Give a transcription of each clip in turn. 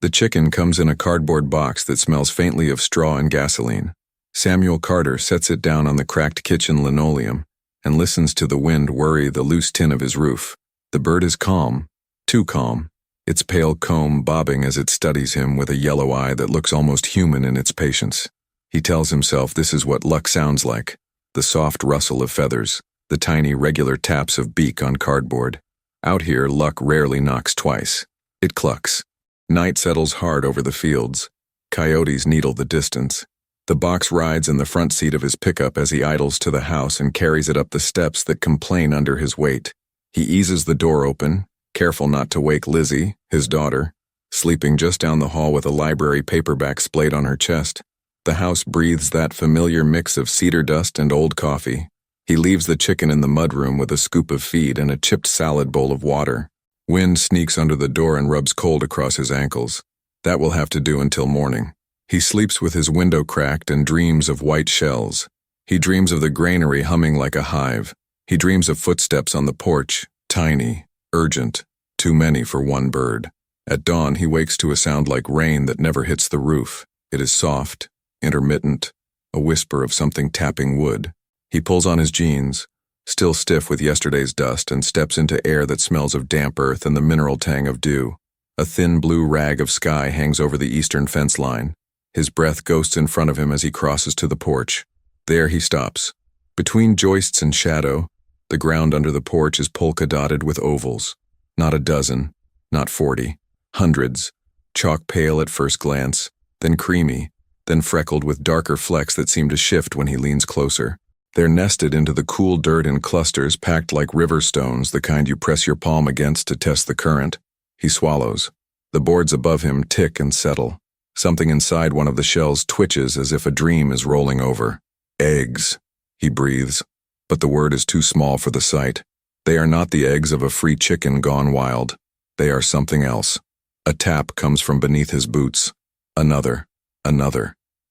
The chicken comes in a cardboard box that smells faintly of straw and gasoline. Samuel Carter sets it down on the cracked kitchen linoleum and listens to the wind worry the loose tin of his roof. The bird is calm, too calm, its pale comb bobbing as it studies him with a yellow eye that looks almost human in its patience. He tells himself this is what luck sounds like, the soft rustle of feathers, the tiny regular taps of beak on cardboard. Out here, luck rarely knocks twice. It clucks. Night settles hard over the fields. Coyotes needle the distance. The box rides in the front seat of his pickup as he idles to the house and carries it up the steps that complain under his weight. He eases the door open, careful not to wake Lizzie, his daughter, sleeping just down the hall with a library paperback splayed on her chest. The house breathes that familiar mix of cedar dust and old coffee. He leaves the chicken in the mudroom with a scoop of feed and a chipped salad bowl of water. Wind sneaks under the door and rubs cold across his ankles. That will have to do until morning. He sleeps with his window cracked and dreams of white shells. He dreams of the granary humming like a hive. He dreams of footsteps on the porch, tiny, urgent, too many for one bird. At dawn, he wakes to a sound like rain that never hits the roof. It is soft, intermittent, a whisper of something tapping wood. He pulls on his jeans, still stiff with yesterday's dust, and steps into air that smells of damp earth and the mineral tang of dew. A thin blue rag of sky hangs over the eastern fence line. His breath ghosts in front of him as he crosses to the porch. There he stops. Between joists and shadow, the ground under the porch is polka-dotted with ovals. Not a dozen, not 40, hundreds, chalk pale at first glance, then creamy, then freckled with darker flecks that seem to shift when he leans closer. They're nested into the cool dirt in clusters packed like river stones, the kind you press your palm against to test the current. He swallows. The boards above him tick and settle. Something inside one of the shells twitches as if a dream is rolling over. Eggs, he breathes, but the word is too small for the sight. They are not the eggs of a free chicken gone wild. They are something else. A tap comes from beneath his boots. Another.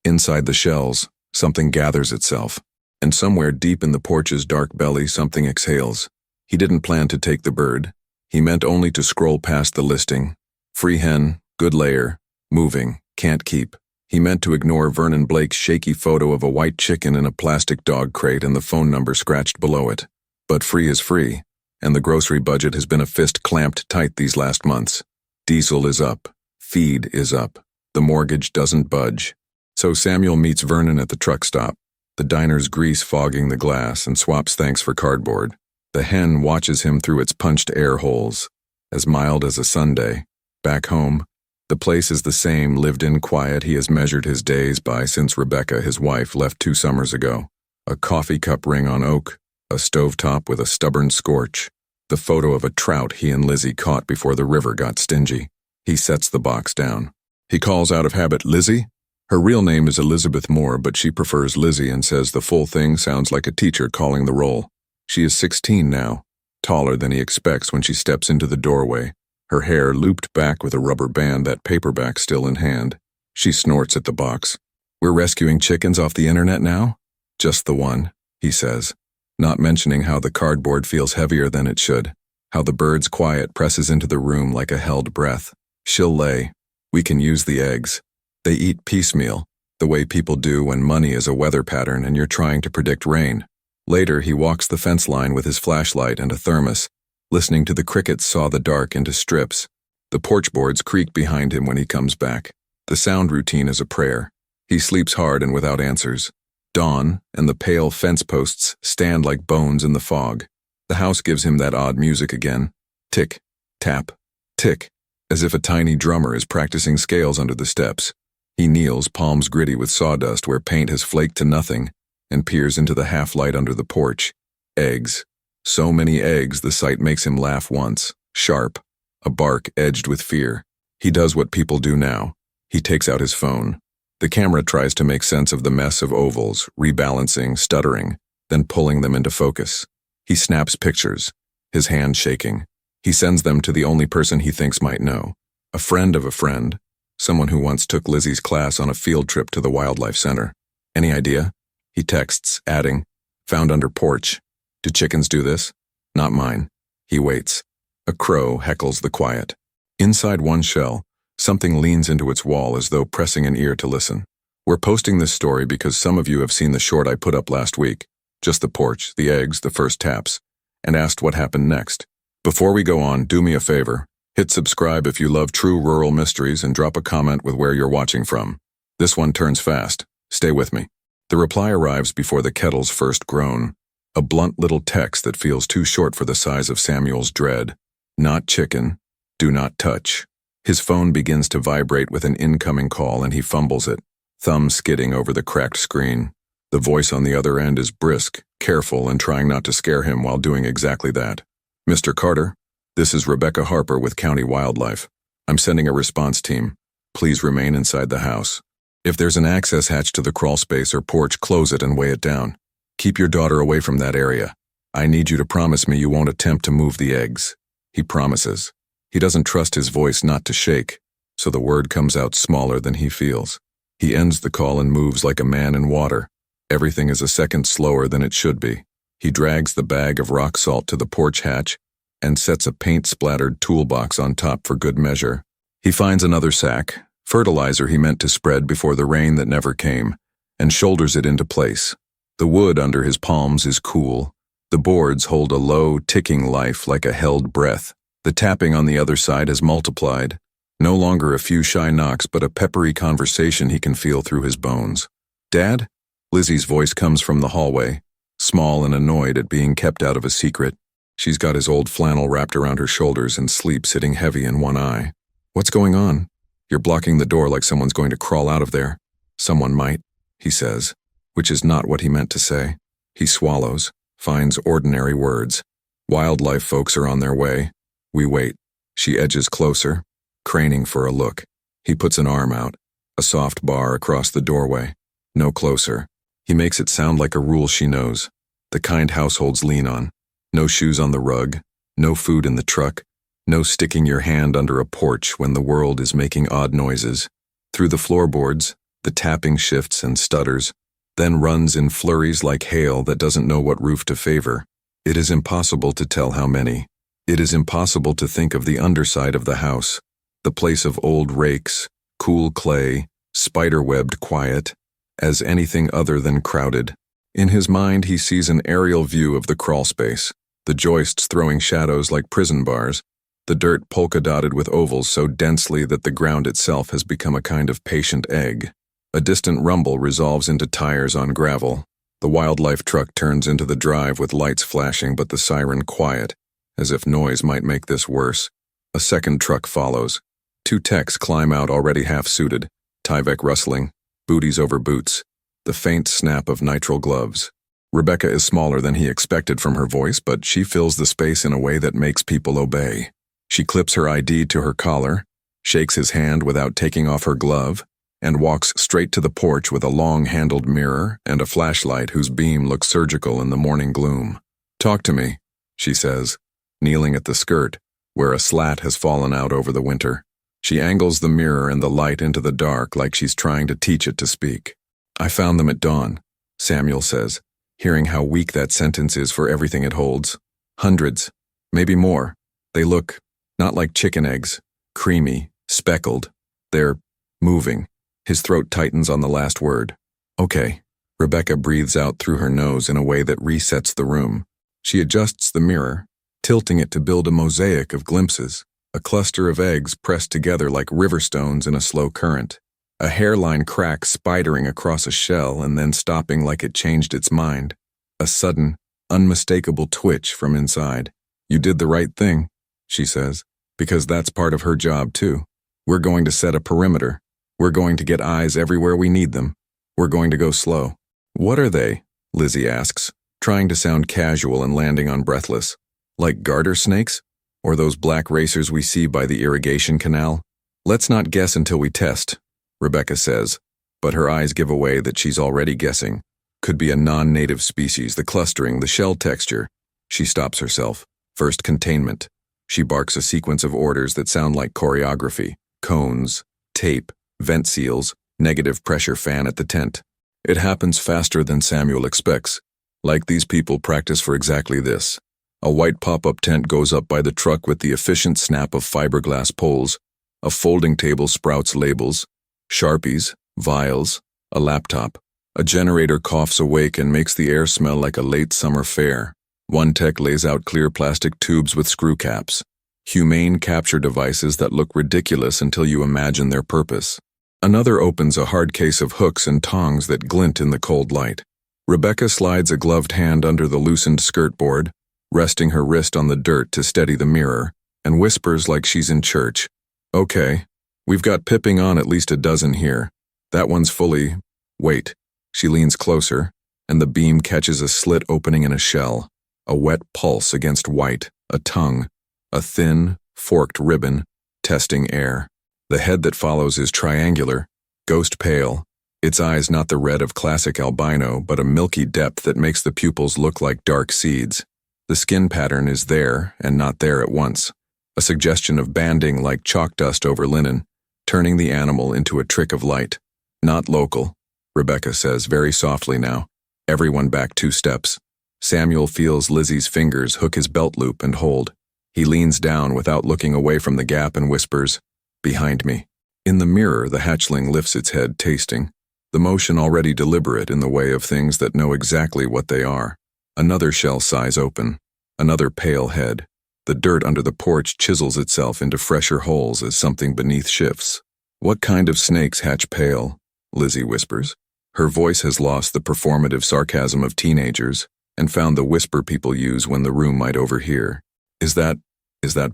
Inside the shells, something gathers itself. And somewhere deep in the porch's dark belly, something exhales. He didn't plan to take the bird. He meant only to scroll past the listing. Free hen, good layer, moving, can't keep. He meant to ignore Vernon Blake's shaky photo of a white chicken in a plastic dog crate and the phone number scratched below it. But free is free, and the grocery budget has been a fist clamped tight these last months. Diesel is up. Feed is up. The mortgage doesn't budge. So Samuel meets Vernon at the truck stop. The diner's grease fogging the glass, and swaps thanks for cardboard. The hen watches him through its punched air holes. As mild as a Sunday. Back home, the place is the same lived-in quiet he has measured his days by since Rebecca, his wife, left 2 summers ago. A coffee cup ring on oak, a stovetop with a stubborn scorch, the photo of a trout he and Lizzie caught before the river got stingy. He sets the box down. He calls out of habit, "Lizzie?" Her real name is Elizabeth Moore, but she prefers Lizzie and says the full thing sounds like a teacher calling the roll. She is 16 now, taller than he expects when she steps into the doorway, her hair looped back with a rubber band, that paperback still in hand. She snorts at the box. "We're rescuing chickens off the internet now?" "Just the one," he says, not mentioning how the cardboard feels heavier than it should, how the bird's quiet presses into the room like a held breath. "She'll lay. We can use the eggs. They eat piecemeal, the way people do when money is a weather pattern and you're trying to predict rain." Later, he walks the fence line with his flashlight and a thermos, listening to the crickets saw the dark into strips. The porch boards creak behind him when he comes back. The sound routine is a prayer. He sleeps hard and without answers. Dawn, and the pale fence posts stand like bones in the fog. The house gives him that odd music again. Tick, tap, tick, as if a tiny drummer is practicing scales under the steps. He kneels, palms gritty with sawdust where paint has flaked to nothing, and peers into the half-light under the porch. Eggs. So many eggs, the sight makes him laugh once. Sharp. A bark edged with fear. He does what people do now. He takes out his phone. The camera tries to make sense of the mess of ovals, rebalancing, stuttering, then pulling them into focus. He snaps pictures, his hand shaking. He sends them to the only person he thinks might know. A friend of a friend. Someone who once took Lizzie's class on a field trip to the wildlife center. "Any idea?" He texts, adding, "Found under porch. Do chickens do this?" "Not mine." He waits. A crow heckles the quiet. Inside one shell, Something leans into its wall as though pressing an ear to listen. We're posting this story because some of you have seen the short I put up last week, just the porch, the eggs, the first taps, and asked what happened next. Before we go on, do me a favor. Hit subscribe if you love true rural mysteries and drop a comment with where you're watching from. This one turns fast. Stay with me. The reply arrives before the kettle's first groan. A blunt little text that feels too short for the size of Samuel's dread. Not chicken. Do not touch. His phone begins to vibrate with an incoming call and he fumbles it, thumb skidding over the cracked screen. The voice on the other end is brisk, careful, and trying not to scare him while doing exactly that. Mr. Carter, this is Rebecca Harper with County Wildlife. I'm sending a response team. Please remain inside the house. If there's an access hatch to the crawl space or porch, close it and weigh it down. Keep your daughter away from that area. I need you to promise me you won't attempt to move the eggs. He promises. He doesn't trust his voice not to shake, so the word comes out smaller than he feels. He ends the call and moves like a man in water. Everything is a second slower than it should be. He drags the bag of rock salt to the porch hatch and sets a paint-splattered toolbox on top for good measure. He finds another sack, fertilizer he meant to spread before the rain that never came, and shoulders it into place. The wood under his palms is cool. The boards hold a low, ticking life like a held breath. The tapping on the other side has multiplied. No longer a few shy knocks, but a peppery conversation he can feel through his bones. Dad? Lizzie's voice comes from the hallway, small and annoyed at being kept out of a secret. She's got his old flannel wrapped around her shoulders and sleep sitting heavy in one eye. What's going on? You're blocking the door like someone's going to crawl out of there. Someone might, he says, which is not what he meant to say. He swallows, finds ordinary words. Wildlife folks are on their way. We wait. She edges closer, craning for a look. He puts an arm out, a soft bar across the doorway. No closer. He makes it sound like a rule she knows, the kind households lean on. No shoes on the rug, no food in the truck, no sticking your hand under a porch when the world is making odd noises. Through the floorboards, the tapping shifts and stutters, then runs in flurries like hail that doesn't know what roof to favor. It is impossible to tell how many. It is impossible to think of the underside of the house, the place of old rakes, cool clay, spider-webbed quiet, as anything other than crowded. In his mind he sees an aerial view of the crawl space, the joists throwing shadows like prison bars, the dirt polka-dotted with ovals so densely that the ground itself has become a kind of patient egg. A distant rumble resolves into tires on gravel. The wildlife truck turns into the drive with lights flashing but the siren quiet, as if noise might make this worse. A second truck follows. Two techs climb out already half-suited, Tyvek rustling, booties over boots, the faint snap of nitrile gloves. Rebecca is smaller than he expected from her voice, but she fills the space in a way that makes people obey. She clips her ID to her collar, shakes his hand without taking off her glove, and walks straight to the porch with a long-handled mirror and a flashlight whose beam looks surgical in the morning gloom. Talk to me, she says, kneeling at the skirt, where a slat has fallen out over the winter. She angles the mirror and the light into the dark like she's trying to teach it to speak. I found them at dawn, Samuel says, hearing how weak that sentence is for everything it holds. Hundreds, maybe more. They look not like chicken eggs, creamy, speckled. They're moving. His throat tightens on the last word. Okay. Rebecca breathes out through her nose in a way that resets the room. She adjusts the mirror, tilting it to build a mosaic of glimpses, a cluster of eggs pressed together like river stones in a slow current, a hairline crack spidering across a shell and then stopping like it changed its mind, a sudden, unmistakable twitch from inside. You did the right thing, she says, because that's part of her job too. We're going to set a perimeter. We're going to get eyes everywhere we need them. We're going to go slow. What are they? Lizzie asks, trying to sound casual and landing on breathless. Like garter snakes? Or those black racers we see by the irrigation canal? Let's not guess until we test, Rebecca says, but her eyes give away that she's already guessing. Could be a non-native species, the clustering, the shell texture. She stops herself. First, containment. She barks a sequence of orders that sound like choreography. Cones, tape, vent seals, negative pressure fan at the tent. It happens faster than Samuel expects. Like these people practice for exactly this. A white pop-up tent goes up by the truck with the efficient snap of fiberglass poles. A folding table sprouts labels, Sharpies, vials, a laptop. A generator coughs awake and makes the air smell like a late summer fair. One tech lays out clear plastic tubes with screw caps. Humane capture devices that look ridiculous until you imagine their purpose. Another opens a hard case of hooks and tongs that glint in the cold light. Rebecca slides a gloved hand under the loosened skirt board, resting her wrist on the dirt to steady the mirror, and whispers like she's in church. Okay, we've got pipping on at least a dozen here. That one's fully... Wait. She leans closer, and the beam catches a slit opening in a shell, a wet pulse against white, a tongue, a thin, forked ribbon, testing air. The head that follows is triangular, ghost pale, its eyes not the red of classic albino, but a milky depth that makes the pupils look like dark seeds. The skin pattern is there and not there at once, a suggestion of banding like chalk dust over linen, turning the animal into a trick of light. Not local, Rebecca says very softly now. Everyone back 2 steps. Samuel feels Lizzie's fingers hook his belt loop and hold. He leans down without looking away from the gap and whispers, "Behind me." In the mirror, the hatchling lifts its head, tasting, the motion already deliberate in the way of things that know exactly what they are. Another shell size open, another pale head. The dirt under the porch chisels itself into fresher holes as something beneath shifts. "What kind of snakes hatch pale?" Lizzie whispers. Her voice has lost the performative sarcasm of teenagers and found the whisper people use when the room might overhear. Is that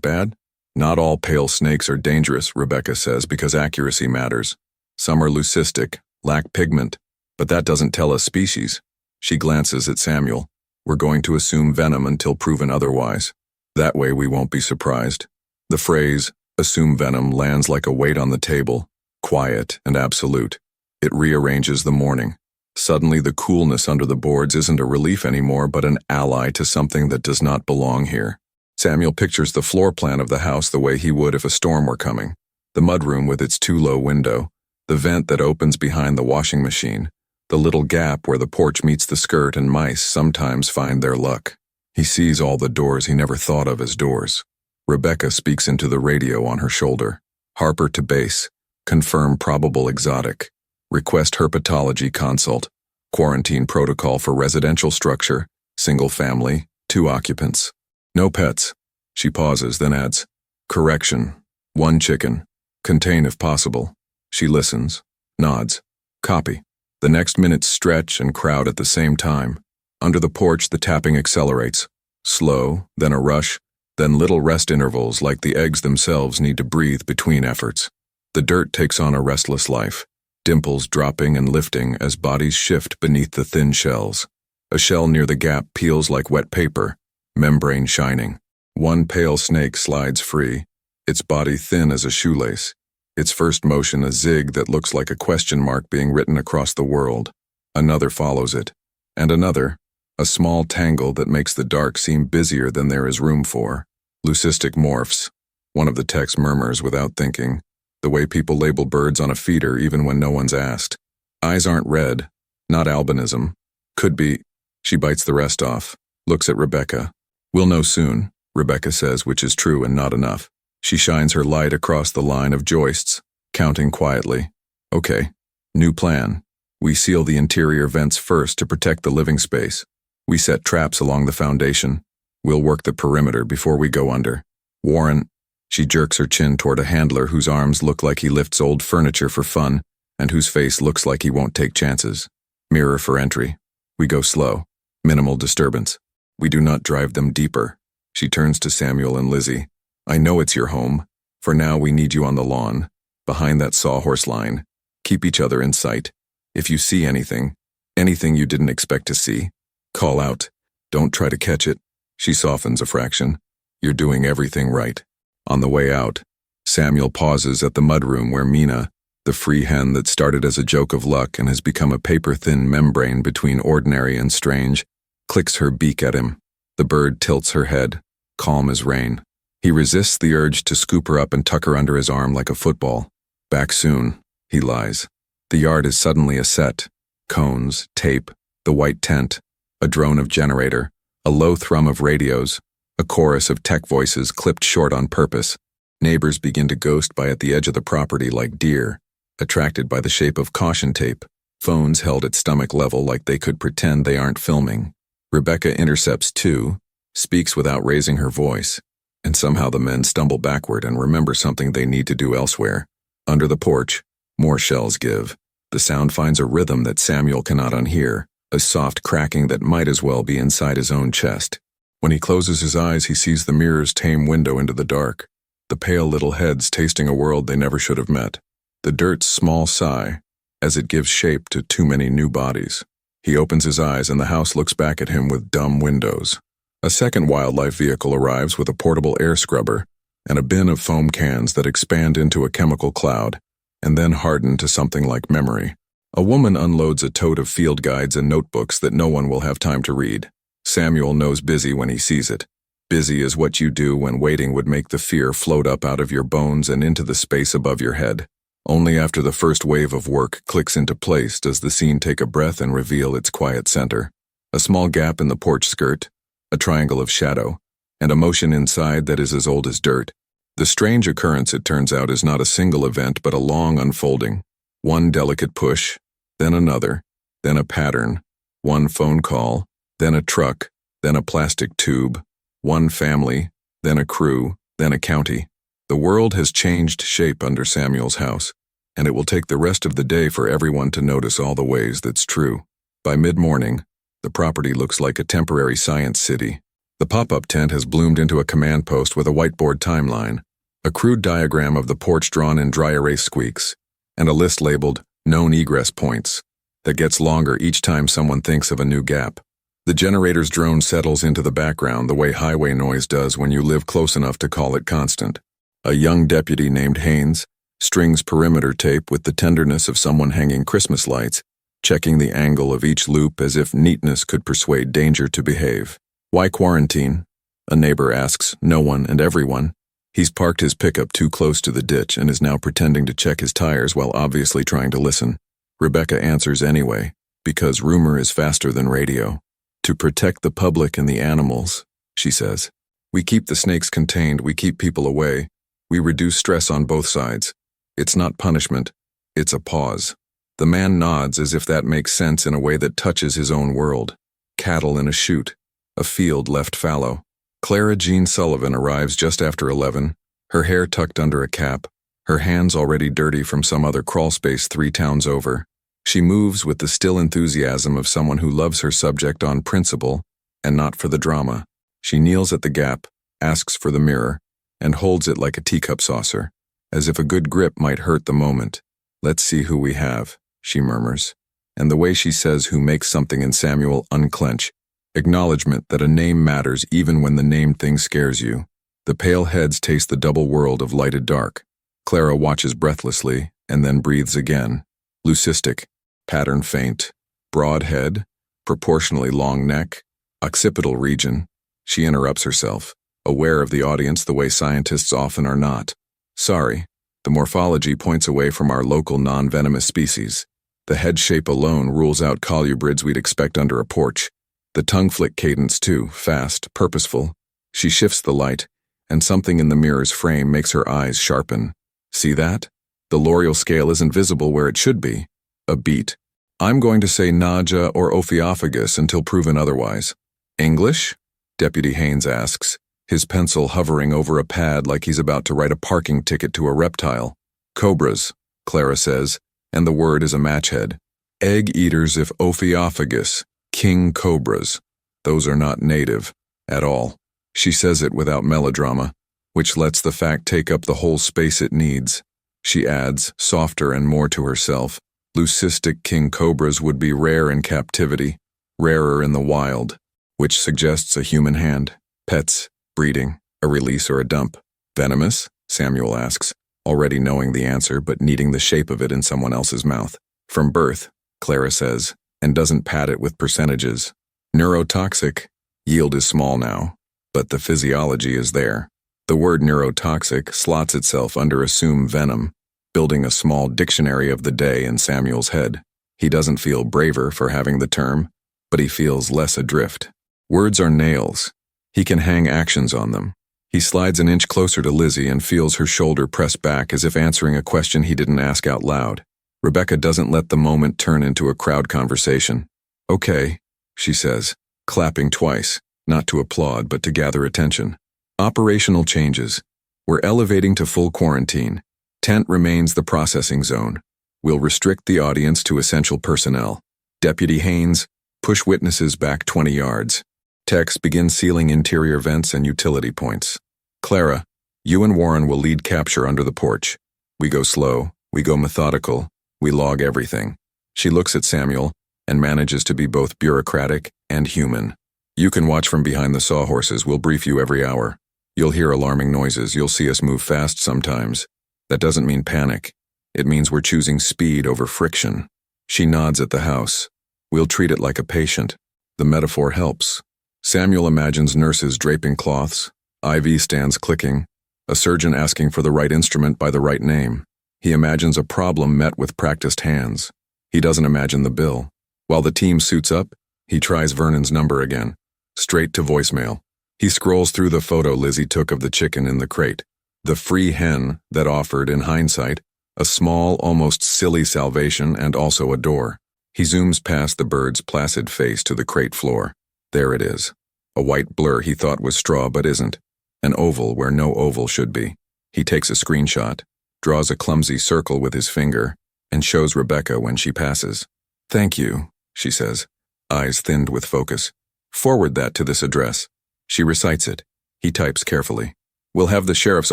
bad? Not all pale snakes are dangerous, Rebecca says, because accuracy matters. Some are leucistic, lack pigment, but that doesn't tell us species. She glances at Samuel. We're going to assume venom until proven otherwise. That way we won't be surprised. The phrase, assume venom, lands like a weight on the table, quiet and absolute. It rearranges the morning. Suddenly the coolness under the boards isn't a relief anymore, but an ally to something that does not belong here. Samuel pictures the floor plan of the house the way he would if a storm were coming. The mudroom with its too-low window, the vent that opens behind the washing machine, the little gap where the porch meets the skirt and mice sometimes find their luck. He sees all the doors he never thought of as doors. Rebecca speaks into the radio on her shoulder. Harper to base. Confirm probable exotic. Request herpetology consult. Quarantine protocol for residential structure. Single family. 2 occupants. No pets. She pauses, then adds, correction. 1 chicken. Contain if possible. She listens. Nods. Copy. The next minutes stretch and crowd at the same time. Under the porch, the tapping accelerates. Slow, then a rush, then little rest intervals like the eggs themselves need to breathe between efforts. The dirt takes on a restless life, dimples dropping and lifting as bodies shift beneath the thin shells. A shell near the gap peels like wet paper, membrane shining. 1 pale snake slides free, its body thin as a shoelace, its first motion a zig that looks like a question mark being written across the world. Another follows it, and another, a small tangle that makes the dark seem busier than there is room for. Leucistic morphs. One of the techs murmurs without thinking, the way people label birds on a feeder even when no one's asked. Eyes aren't red, not albinism. Could be. She bites the rest off, looks at Rebecca. We'll know soon, Rebecca says, which is true and not enough. She shines her light across the line of joists, counting quietly. Okay, new plan. We seal the interior vents first to protect the living space. We set traps along the foundation. We'll work the perimeter before we go under. Warren, she jerks her chin toward a handler whose arms look like he lifts old furniture for fun and whose face looks like he won't take chances. Mirror for entry. We go slow. Minimal disturbance. We do not drive them deeper. She turns to Samuel and Lizzie. I know it's your home. For now, we need you on the lawn, behind that sawhorse line. Keep each other in sight. If you see anything you didn't expect to see, call out. Don't try to catch it. She softens a fraction. You're doing everything right. On the way out, Samuel pauses at the mudroom where Mina, the free hen that started as a joke of luck and has become a paper-thin membrane between ordinary and strange, clicks her beak at him. The bird tilts her head, calm as rain. He resists the urge to scoop her up and tuck her under his arm like a football. Back soon, he lies. The yard is suddenly a set. Cones, tape, the white tent, a drone of generator, a low thrum of radios, a chorus of tech voices clipped short on purpose. Neighbors begin to ghost by at the edge of the property like deer, attracted by the shape of caution tape, phones held at stomach level like they could pretend they aren't filming. Rebecca intercepts too, speaks without raising her voice, and somehow the men stumble backward and remember something they need to do elsewhere. Under the porch, more shells give. The sound finds a rhythm that Samuel cannot unhear, a soft cracking that might as well be inside his own chest. When he closes his eyes, he sees the mirror's tame window into the dark, the pale little heads tasting a world they never should have met, the dirt's small sigh as it gives shape to too many new bodies. He opens his eyes and the house looks back at him with dumb windows. A second wildlife vehicle arrives with a portable air scrubber and a bin of foam cans that expand into a chemical cloud and then harden to something like memory. A woman unloads a tote of field guides and notebooks that no one will have time to read. Samuel knows busy when he sees it. Busy is what you do when waiting would make the fear float up out of your bones and into the space above your head. Only after the first wave of work clicks into place does the scene take a breath and reveal its quiet center. A small gap in the porch skirt, a triangle of shadow, and a motion inside that is as old as dirt. The strange occurrence, it turns out, is not a single event but a long unfolding. One delicate push, then another, then a pattern, one phone call, then a truck, then a plastic tube, one family, then a crew, then a county. The world has changed shape under Samuel's house, and it will take the rest of the day for everyone to notice all the ways that's true. By mid-morning, the property looks like a temporary science city. The pop-up tent has bloomed into a command post with a whiteboard timeline, a crude diagram of the porch drawn in dry erase squeaks, and a list labeled known egress points that gets longer each time someone thinks of a new gap. The generator's drone settles into the background the way highway noise does when you live close enough to call it constant. A young deputy named Haynes strings perimeter tape with the tenderness of someone hanging Christmas lights, checking the angle of each loop as if neatness could persuade danger to behave. Why quarantine? A neighbor asks no one and everyone. He's parked his pickup too close to the ditch and is now pretending to check his tires while obviously trying to listen. Rebecca answers anyway, because rumor is faster than radio. To protect the public and the animals, she says. We keep the snakes contained, we keep people away. We reduce stress on both sides. It's not punishment, it's a pause. The man nods as if that makes sense in a way that touches his own world. Cattle in a chute, a field left fallow. Clara Jean Sullivan arrives just after 11, her hair tucked under a cap, her hands already dirty from some other crawlspace 3 towns over. She moves with the still enthusiasm of someone who loves her subject on principle and not for the drama. She kneels at the gap, asks for the mirror, and holds it like a teacup saucer, as if a good grip might hurt the moment. Let's see who we have, she murmurs. And the way she says who makes something in Samuel unclench. Acknowledgement that a name matters even when the named thing scares you. The pale heads taste the double world of lighted dark. Clara watches breathlessly and then breathes again. Leucistic, pattern faint, broad head, proportionally long neck, occipital region. She interrupts herself, aware of the audience the way scientists often are not. Sorry, the morphology points away from our local non-venomous species. The head shape alone rules out colubrids we'd expect under a porch. The tongue flick cadence too, fast, purposeful. She shifts the light, and something in the mirror's frame makes her eyes sharpen. See that? The L'Oreal scale isn't visible where it should be. A beat. I'm going to say nausea or ophiophagus until proven otherwise. English? Deputy Haynes asks, his pencil hovering over a pad like he's about to write a parking ticket to a reptile. Cobras, Clara says, and the word is a match head. Egg eaters if ophiophagus, king cobras. Those are not native, at all. She says it without melodrama, which lets the fact take up the whole space it needs. She adds, softer and more to herself, leucistic king cobras would be rare in captivity, rarer in the wild, which suggests a human hand. Pets, breeding, a release or a dump. Venomous? Samuel asks, already knowing the answer but needing the shape of it in someone else's mouth. From birth, Clara says, and doesn't pad it with percentages. Neurotoxic? Yield is small now, but the physiology is there. The word neurotoxic slots itself under assume venom, building a small dictionary of the day in Samuel's head. He doesn't feel braver for having the term, but he feels less adrift. Words are nails. He can hang actions on them. He slides an inch closer to Lizzie and feels her shoulder press back as if answering a question he didn't ask out loud. Rebecca doesn't let the moment turn into a crowd conversation. "Okay," she says, clapping twice, not to applaud but to gather attention. Operational changes. We're elevating to full quarantine. Tent remains the processing zone. We'll restrict the audience to essential personnel. Deputy Haynes, push witnesses back 20 yards. Tex, begin sealing interior vents and utility points. Clara, you and Warren will lead capture under the porch. We go slow, we go methodical, we log everything. She looks at Samuel and manages to be both bureaucratic and human. You can watch from behind the sawhorses. We'll brief you every hour. You'll hear alarming noises. You'll see us move fast sometimes. That doesn't mean panic. It means we're choosing speed over friction. She nods at the house. We'll treat it like a patient. The metaphor helps. Samuel imagines nurses draping cloths, IV stands clicking, a surgeon asking for the right instrument by the right name. He imagines a problem met with practiced hands. He doesn't imagine the bill. While the team suits up, he tries Vernon's number again. Straight to voicemail. He scrolls through the photo Lizzie took of the chicken in the crate. The free hen that offered, in hindsight, a small, almost silly salvation and also a door. He zooms past the bird's placid face to the crate floor. There it is. A white blur he thought was straw but isn't. An oval where no oval should be. He takes a screenshot, draws a clumsy circle with his finger, and shows Rebecca when she passes. "Thank you," she says, eyes thinned with focus. "Forward that to this address." She recites it. He types carefully. "We'll have the sheriff's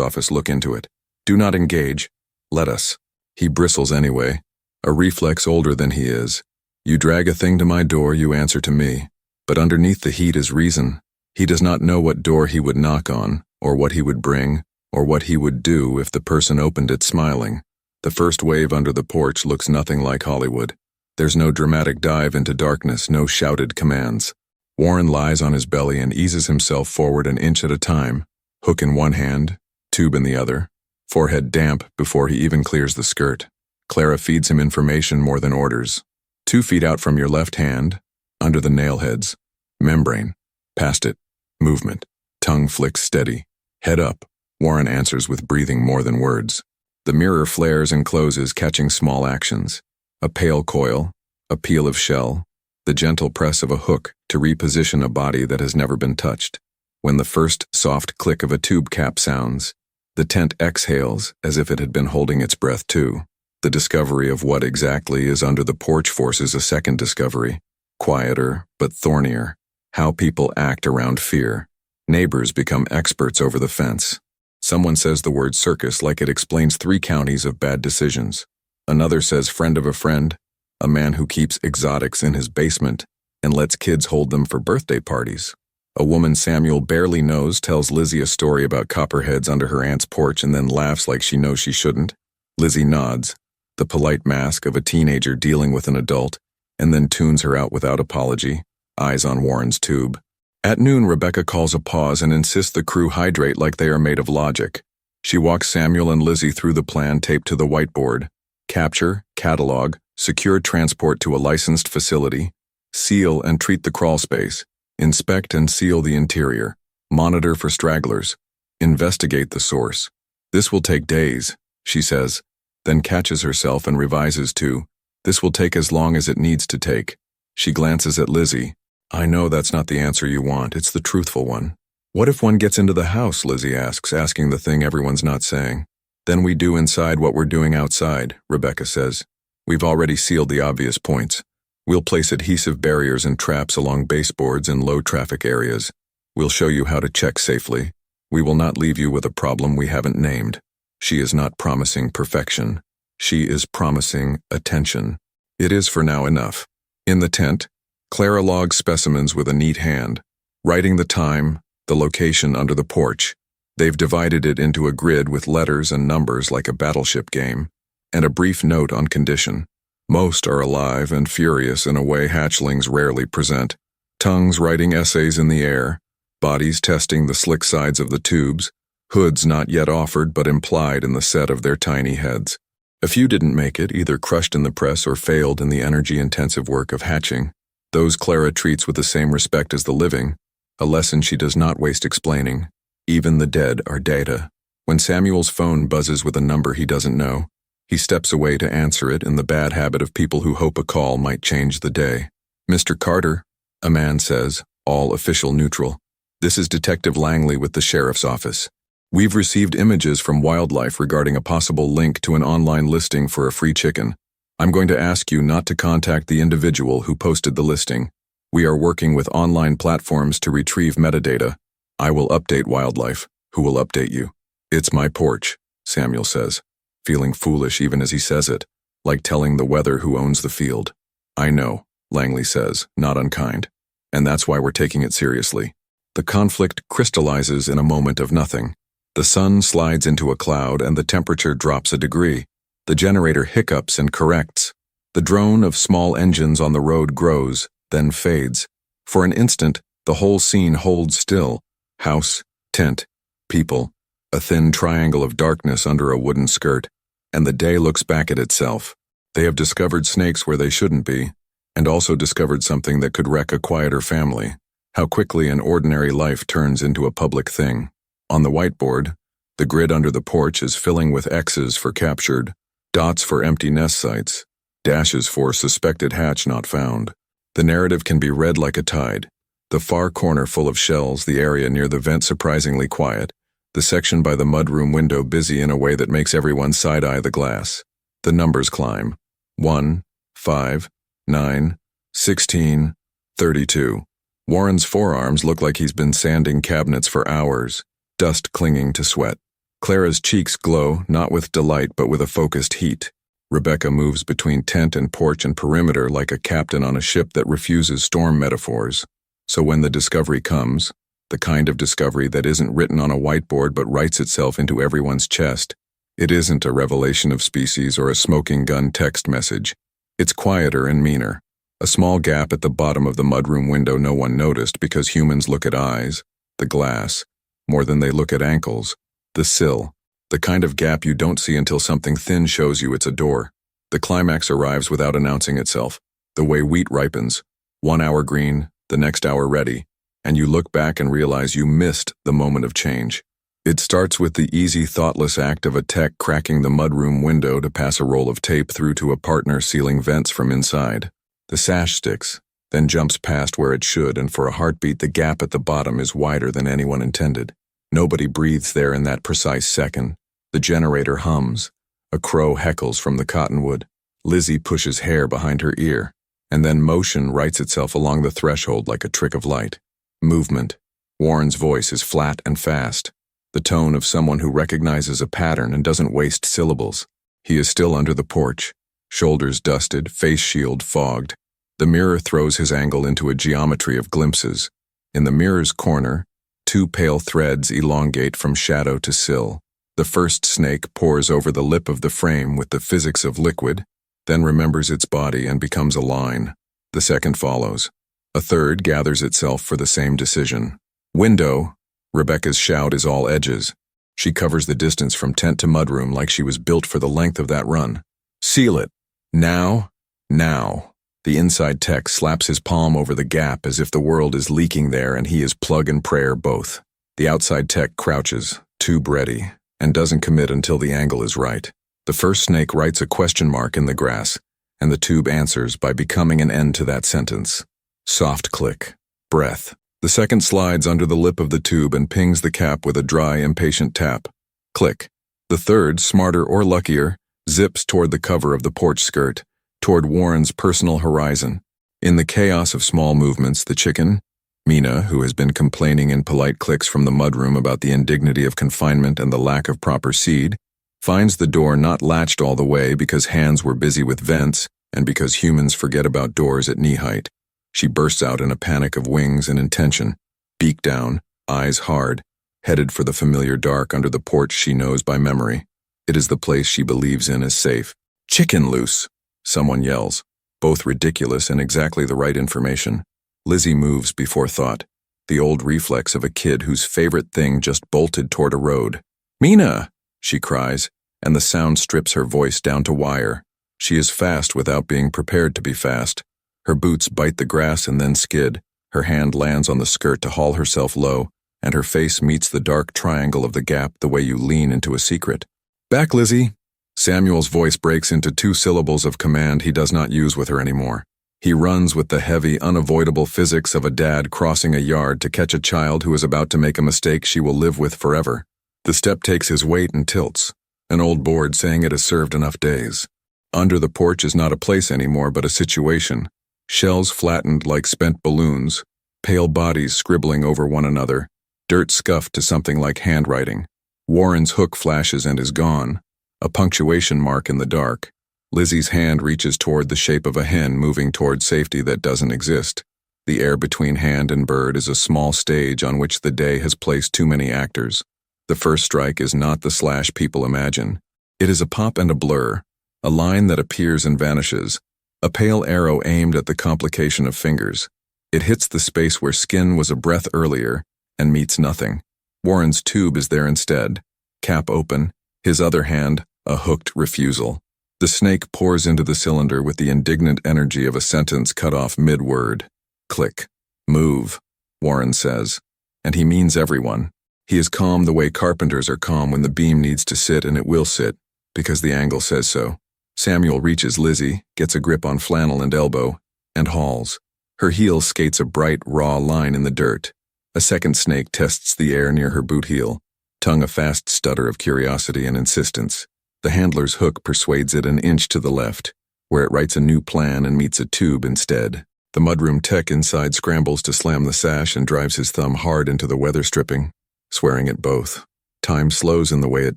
office look into it. Do not engage. Let us." He bristles anyway, a reflex older than he is. You drag a thing to my door, you answer to me. But underneath the heat is reason. He does not know what door he would knock on, or what he would bring, or what he would do if the person opened it smiling. The first wave under the porch looks nothing like Hollywood. There's no dramatic dive into darkness, no shouted commands. Warren lies on his belly and eases himself forward an inch at a time, hook in one hand, tube in the other, forehead damp before he even clears the skirt. Clara feeds him information more than orders. 2 feet out from your left hand, under the nail heads, membrane, past it, movement, tongue flicks steady, head up, Warren answers with breathing more than words. The mirror flares and closes, catching small actions. A pale coil, a peel of shell, the gentle press of a hook to reposition a body that has never been touched. When the first soft click of a tube cap sounds, the tent exhales as if it had been holding its breath too. The discovery of what exactly is under the porch forces a second discovery, quieter but thornier, how people act around fear. Neighbors become experts over the fence. Someone says the word circus like it explains 3 counties of bad decisions. Another says friend of a friend, a man who keeps exotics in his basement and lets kids hold them for birthday parties. A woman Samuel barely knows tells Lizzie a story about copperheads under her aunt's porch and then laughs like she knows she shouldn't. Lizzie nods, the polite mask of a teenager dealing with an adult, and then tunes her out without apology, eyes on Warren's tube. At noon, Rebecca calls a pause and insists the crew hydrate like they are made of logic. She walks Samuel and Lizzie through the plan taped to the whiteboard. Capture, catalog, secure transport to a licensed facility, seal and treat the crawl space, inspect and seal the interior, monitor for stragglers, investigate the source. This will take days, she says, then catches herself and revises to, this will take as long as it needs to take. She glances at Lizzie. I know that's not the answer you want, it's the truthful one. What if one gets into the house, Lizzie asks, asking the thing everyone's not saying. Then we do inside what we're doing outside, Rebecca says. We've already sealed the obvious points. We'll place adhesive barriers and traps along baseboards in low-traffic areas. We'll show you how to check safely. We will not leave you with a problem we haven't named. She is not promising perfection. She is promising attention. It is for now enough. In the tent, Clara logs specimens with a neat hand, writing the time, the location under the porch. They've divided it into a grid with letters and numbers like a battleship game, and a brief note on condition. Most are alive and furious in a way hatchlings rarely present. Tongues writing essays in the air, bodies testing the slick sides of the tubes, hoods not yet offered but implied in the set of their tiny heads. A few didn't make it, either crushed in the press or failed in the energy-intensive work of hatching. Those Clara treats with the same respect as the living, a lesson she does not waste explaining. Even the dead are data. When Samuel's phone buzzes with a number he doesn't know, he steps away to answer it in the bad habit of people who hope a call might change the day. "Mr. Carter," a man says, all official neutral. "This is Detective Langley with the sheriff's office. We've received images from Wildlife regarding a possible link to an online listing for a free chicken. I'm going to ask you not to contact the individual who posted the listing. We are working with online platforms to retrieve metadata. I will update Wildlife, who will update you." "It's my porch," Samuel says, feeling foolish even as he says it, like telling the weather who owns the field. "I know," Langley says, not unkind, "and that's why we're taking it seriously." The conflict crystallizes in a moment of nothing. The sun slides into a cloud and the temperature drops a degree. The generator hiccups and corrects. The drone of small engines on the road grows, then fades. For an instant, the whole scene holds still. House, tent, people, a thin triangle of darkness under a wooden skirt, and the day looks back at itself. They have discovered snakes where they shouldn't be, and also discovered something that could wreck a quieter family. How quickly an ordinary life turns into a public thing. On the whiteboard, the grid under the porch is filling with X's for captured, dots for empty nest sites, dashes for suspected hatch not found. The narrative can be read like a tide. The far corner full of shells, the area near the vent surprisingly quiet, the section by the mudroom window busy in a way that makes everyone side-eye the glass. The numbers climb. 1, 5, 9, 16, 32. Warren's forearms look like he's been sanding cabinets for hours, dust clinging to sweat. Clara's cheeks glow, not with delight but with a focused heat. Rebecca moves between tent and porch and perimeter like a captain on a ship that refuses storm metaphors. So when the discovery comes, the kind of discovery that isn't written on a whiteboard but writes itself into everyone's chest, it isn't a revelation of species or a smoking gun text message. It's quieter and meaner. A small gap at the bottom of the mudroom window no one noticed because humans look at eyes, the glass, more than they look at ankles. The sill, the kind of gap you don't see until something thin shows you it's a door. The climax arrives without announcing itself, the way wheat ripens, 1 hour green, the next hour ready, and you look back and realize you missed the moment of change. It starts with the easy, thoughtless act of a tech cracking the mudroom window to pass a roll of tape through to a partner sealing vents from inside. The sash sticks, then jumps past where it should, and for a heartbeat the gap at the bottom is wider than anyone intended. Nobody breathes there in that precise second. The generator hums. A crow heckles from the cottonwood. Lizzie pushes hair behind her ear. And then motion writes itself along the threshold like a trick of light. Movement. Warren's voice is flat and fast. The tone of someone who recognizes a pattern and doesn't waste syllables. He is still under the porch. Shoulders dusted, face shield fogged. The mirror throws his angle into a geometry of glimpses. In the mirror's corner, 2 pale threads elongate from shadow to sill. The first snake pours over the lip of the frame with the physics of liquid, then remembers its body and becomes a line. The second follows. A third gathers itself for the same decision. Window. Rebecca's shout is all edges. She covers the distance from tent to mudroom like she was built for the length of that run. Seal it. Now. Now. The inside tech slaps his palm over the gap as if the world is leaking there and he is plug and prayer both. The outside tech crouches, tube ready, and doesn't commit until the angle is right. The first snake writes a question mark in the grass, and the tube answers by becoming an end to that sentence. Soft click. Breath. The second slides under the lip of the tube and pings the cap with a dry, impatient tap. Click. The third, smarter or luckier, zips toward the cover of the porch skirt, toward Warren's personal horizon. In the chaos of small movements, the chicken, Mina, who has been complaining in polite clicks from the mudroom about the indignity of confinement and the lack of proper seed, finds the door not latched all the way because hands were busy with vents and because humans forget about doors at knee height. She bursts out in a panic of wings and intention, beak down, eyes hard, headed for the familiar dark under the porch she knows by memory. It is the place she believes in as safe. "Chicken loose!" Someone yells, both ridiculous and exactly the right information. Lizzie moves before thought, the old reflex of a kid whose favorite thing just bolted toward a road. "Mina!" she cries, and the sound strips her voice down to wire. She is fast without being prepared to be fast. Her boots bite the grass and then skid. Her hand lands on the skirt to haul herself low, and her face meets the dark triangle of the gap the way you lean into a secret. "Back, Lizzie!" Samuel's voice breaks into 2 syllables of command he does not use with her anymore. He runs with the heavy, unavoidable physics of a dad crossing a yard to catch a child who is about to make a mistake she will live with forever. The step takes his weight and tilts, an old board saying it has served enough days. Under the porch is not a place anymore but a situation. Shells flattened like spent balloons, pale bodies scribbling over one another, dirt scuffed to something like handwriting. Warren's hook flashes and is gone, a punctuation mark in the dark. Lizzie's hand reaches toward the shape of a hen moving toward safety that doesn't exist. The air between hand and bird is a small stage on which the day has placed too many actors. The first strike is not the slash people imagine. It is a pop and a blur, a line that appears and vanishes, a pale arrow aimed at the complication of fingers. It hits the space where skin was a breath earlier and meets nothing. Warren's tube is there instead, cap open, his other hand a hooked refusal. The snake pours into the cylinder with the indignant energy of a sentence cut off mid-word. Click. "Move," Warren says. And he means everyone. He is calm the way carpenters are calm when the beam needs to sit, and it will sit, because the angle says so. Samuel reaches Lizzie, gets a grip on flannel and elbow, and hauls. Her heel skates a bright, raw line in the dirt. A second snake tests the air near her boot heel, tongue a fast stutter of curiosity and insistence. The handler's hook persuades it an inch to the left, where it writes a new plan and meets a tube instead. The mudroom tech inside scrambles to slam the sash and drives his thumb hard into the weather stripping, swearing at both. Time slows in the way it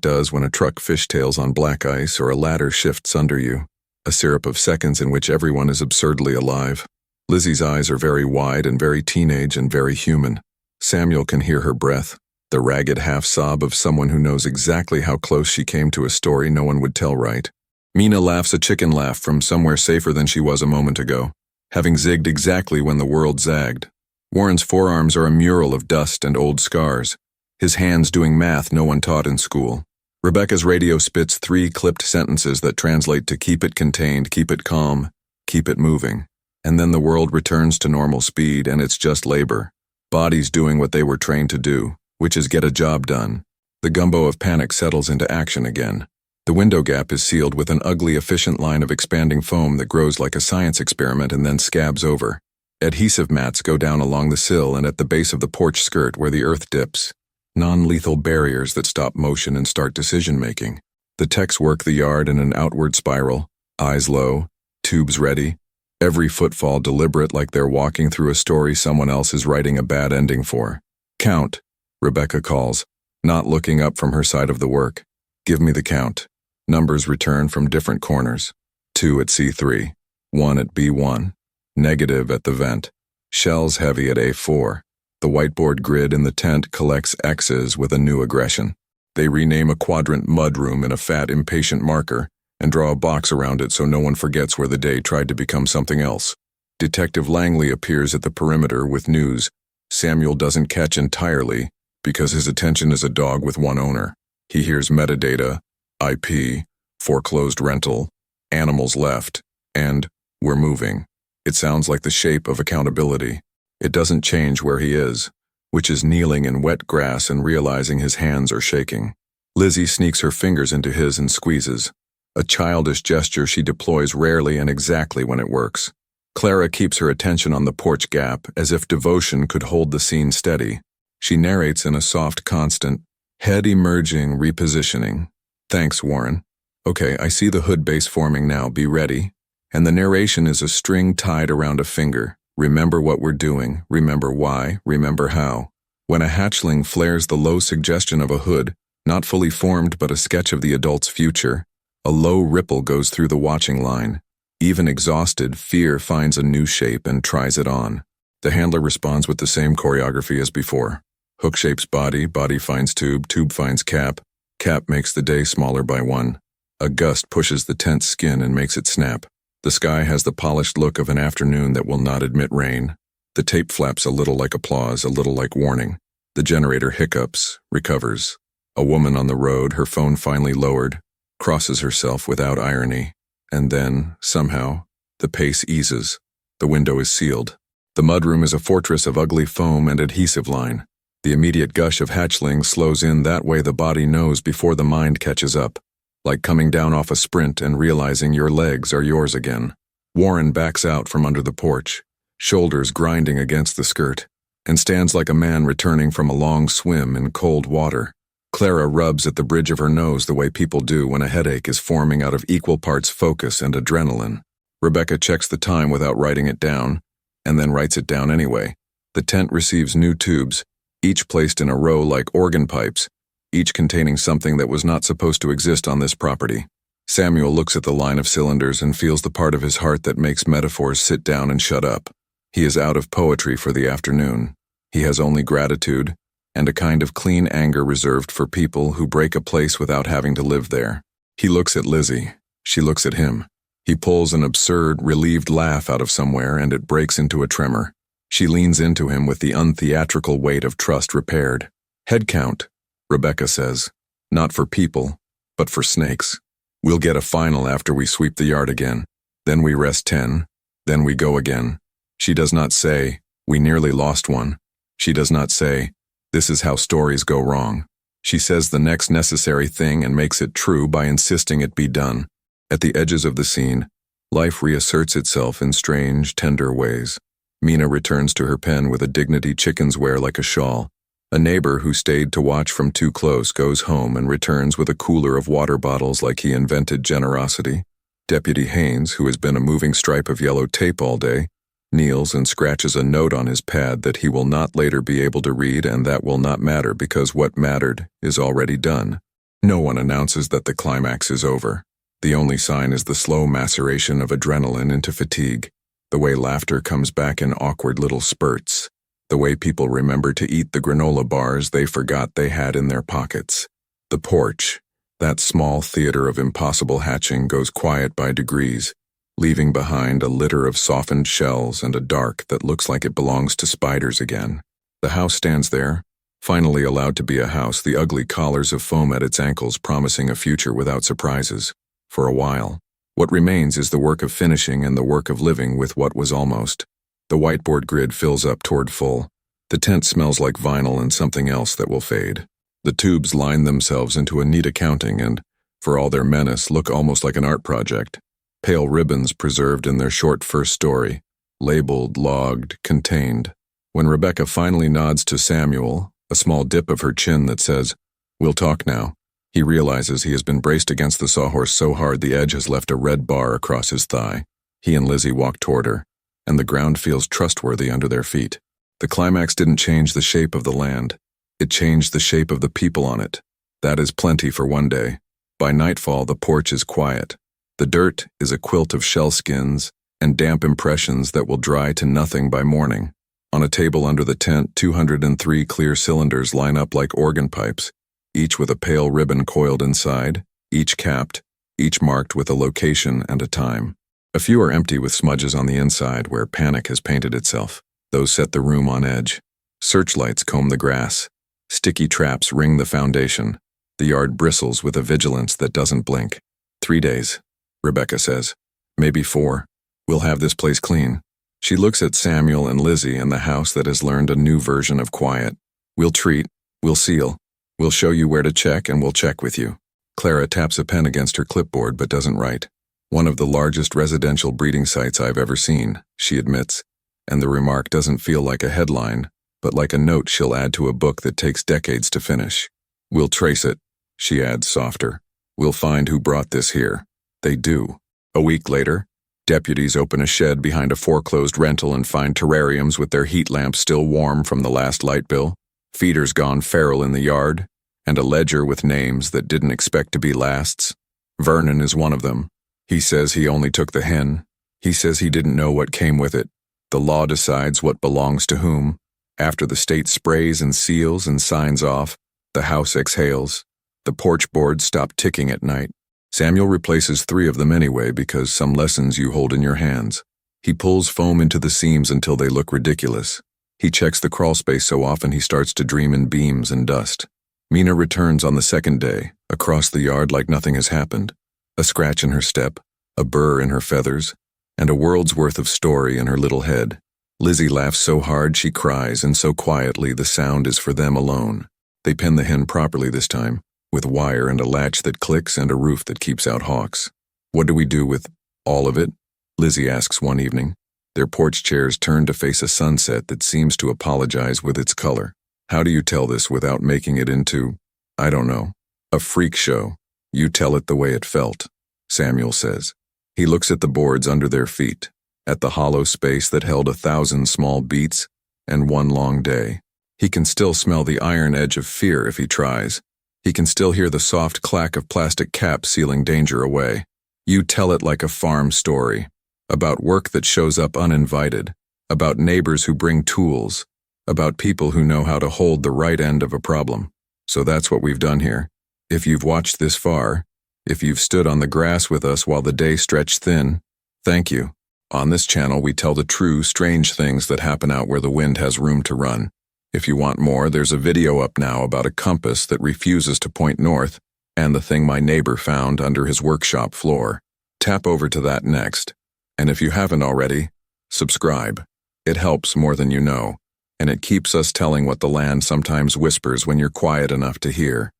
does when a truck fishtails on black ice or a ladder shifts under you, a syrup of seconds in which everyone is absurdly alive. Lizzie's eyes are very wide and very teenage and very human. Samuel can hear her breath, the ragged half-sob of someone who knows exactly how close she came to a story no one would tell right. Mina laughs a chicken laugh from somewhere safer than she was a moment ago, having zigged exactly when the world zagged. Warren's forearms are a mural of dust and old scars, his hands doing math no one taught in school. Rebecca's radio spits 3 clipped sentences that translate to keep it contained, keep it calm, keep it moving. And then the world returns to normal speed and it's just labor. Bodies doing what they were trained to do, which is get a job done. The gumbo of panic settles into action again. The window gap is sealed with an ugly, efficient line of expanding foam that grows like a science experiment and then scabs over. Adhesive mats go down along the sill and at the base of the porch skirt where the earth dips. Non-lethal barriers that stop motion and start decision-making. The techs work the yard in an outward spiral, eyes low, tubes ready, every footfall deliberate like they're walking through a story someone else is writing a bad ending for. "Count," Rebecca calls, not looking up from her side of the work. "Give me the count." Numbers return from different corners. 2 at C3, 1 at B1, negative at the vent, shells heavy at A4. The whiteboard grid in the tent collects X's with a new aggression. They rename a quadrant mudroom in a fat, impatient marker and draw a box around it so no one forgets where the day tried to become something else. Detective Langley appears at the perimeter with news Samuel doesn't catch entirely because his attention is a dog with one owner. He hears metadata, IP, foreclosed rental, animals left, and we're moving. It sounds like the shape of accountability. It doesn't change where he is, which is kneeling in wet grass and realizing his hands are shaking. Lizzie sneaks her fingers into his and squeezes, a childish gesture she deploys rarely and exactly when it works. Clara keeps her attention on the porch gap as if devotion could hold the scene steady. She narrates in a soft constant, head emerging, repositioning. "Thanks, Warren. Okay, I see the hood base forming now, be ready." And the narration is a string tied around a finger. Remember what we're doing, remember why, remember how. When a hatchling flares the low suggestion of a hood, not fully formed but a sketch of the adult's future, a low ripple goes through the watching line. Even exhausted, fear finds a new shape and tries it on. The handler responds with the same choreography as before. Hook shapes body, body finds tube, tube finds cap, cap makes the day smaller by 1. A gust pushes the tent's skin and makes it snap. The sky has the polished look of an afternoon that will not admit rain. The tape flaps a little like applause, a little like warning. The generator hiccups, recovers. A woman on the road, her phone finally lowered, crosses herself without irony. And then, somehow, the pace eases. The window is sealed. The mudroom is a fortress of ugly foam and adhesive line. The immediate gush of hatchlings slows in that way the body knows before the mind catches up, like coming down off a sprint and realizing your legs are yours again. Warren backs out from under the porch, shoulders grinding against the skirt, and stands like a man returning from a long swim in cold water. Clara rubs at the bridge of her nose the way people do when a headache is forming out of equal parts focus and adrenaline. Rebecca checks the time without writing it down, and then writes it down anyway. The tent receives new tubes, each placed in a row like organ pipes, each containing something that was not supposed to exist on this property. Samuel looks at the line of cylinders and feels the part of his heart that makes metaphors sit down and shut up. He is out of poetry for the afternoon. He has only gratitude, and a kind of clean anger reserved for people who break a place without having to live there. He looks at Lizzie. She looks at him. He pulls an absurd, relieved laugh out of somewhere, and it breaks into a tremor. She leans into him with the untheatrical weight of trust repaired. Head count, Rebecca says. Not for people, but for snakes. We'll get a final after we sweep the yard again. Then we rest 10. Then we go again. She does not say, we nearly lost one. She does not say, this is how stories go wrong. She says the next necessary thing and makes it true by insisting it be done. At the edges of the scene, life reasserts itself in strange, tender ways. Mina returns to her pen with a dignity chickens wear like a shawl. A neighbor who stayed to watch from too close goes home and returns with a cooler of water bottles like he invented generosity. Deputy Haynes, who has been a moving stripe of yellow tape all day, kneels and scratches a note on his pad that he will not later be able to read, and that will not matter because what mattered is already done. No one announces that the climax is over. The only sign is the slow maceration of adrenaline into fatigue, the way laughter comes back in awkward little spurts, the way people remember to eat the granola bars they forgot they had in their pockets. The porch, that small theater of impossible hatching, goes quiet by degrees, leaving behind a litter of softened shells and a dark that looks like it belongs to spiders again. The house stands there, finally allowed to be a house, the ugly collars of foam at its ankles promising a future without surprises. For a while, what remains is the work of finishing and the work of living with what was almost. The whiteboard grid fills up toward full. The tent smells like vinyl and something else that will fade. The tubes line themselves into a neat accounting and, for all their menace, look almost like an art project. Pale ribbons preserved in their short first story, labeled, logged, contained. When Rebecca finally nods to Samuel, a small dip of her chin that says, "We'll talk now," he realizes he has been braced against the sawhorse so hard the edge has left a red bar across his thigh. He and Lizzie walk toward her, and the ground feels trustworthy under their feet. The climax didn't change the shape of the land. It changed the shape of the people on it. That is plenty for one day. By nightfall, the porch is quiet. The dirt is a quilt of shell skins and damp impressions that will dry to nothing by morning. On a table under the tent, 203 clear cylinders line up like organ pipes, each with a pale ribbon coiled inside, each capped, each marked with a location and a time. A few are empty with smudges on the inside where panic has painted itself. Those set the room on edge. Searchlights comb the grass. Sticky traps ring the foundation. The yard bristles with a vigilance that doesn't blink. 3 days, Rebecca says. Maybe 4. We'll have this place clean. She looks at Samuel and Lizzie and the house that has learned a new version of quiet. We'll treat, we'll seal. We'll show you where to check and we'll check with you. Clara taps a pen against her clipboard but doesn't write. One of the largest residential breeding sites I've ever seen, she admits, and the remark doesn't feel like a headline, but like a note she'll add to a book that takes decades to finish. We'll trace it, she adds softer. We'll find who brought this here. They do. A week later, deputies open a shed behind a foreclosed rental and find terrariums with their heat lamps still warm from the last light bill, feeders gone feral in the yard, and a ledger with names that didn't expect to be lasts. Vernon is one of them. He says he only took the hen. He says he didn't know what came with it. The law decides what belongs to whom. After the state sprays and seals and signs off, the house exhales. The porch boards stop ticking at night. Samuel replaces 3 of them anyway because some lessons you hold in your hands. He pulls foam into the seams until they look ridiculous. He checks the crawl space so often he starts to dream in beams and dust. Mina returns on the 2nd day, across the yard like nothing has happened. A scratch in her step, a burr in her feathers, and a world's worth of story in her little head. Lizzie laughs so hard she cries, and so quietly the sound is for them alone. They pin the hen properly this time, with wire and a latch that clicks and a roof that keeps out hawks. What do we do with all of it? Lizzie asks one evening. Their porch chairs turn to face a sunset that seems to apologize with its color. How do you tell this without making it into, I don't know, a freak show? You tell it the way it felt, Samuel says. He looks at the boards under their feet, at the hollow space that held 1,000 small beats and one long day. He can still smell the iron edge of fear if he tries. He can still hear the soft clack of plastic caps sealing danger away. You tell it like a farm story, about work that shows up uninvited, about neighbors who bring tools, about people who know how to hold the right end of a problem. So that's what we've done here. If you've watched this far, if you've stood on the grass with us while the day stretched thin, thank you. On this channel, we tell the true, strange things that happen out where the wind has room to run. If you want more, there's a video up now about a compass that refuses to point north and the thing my neighbor found under his workshop floor. Tap over to that next. And if you haven't already, subscribe. It helps more than you know, and it keeps us telling what the land sometimes whispers when you're quiet enough to hear.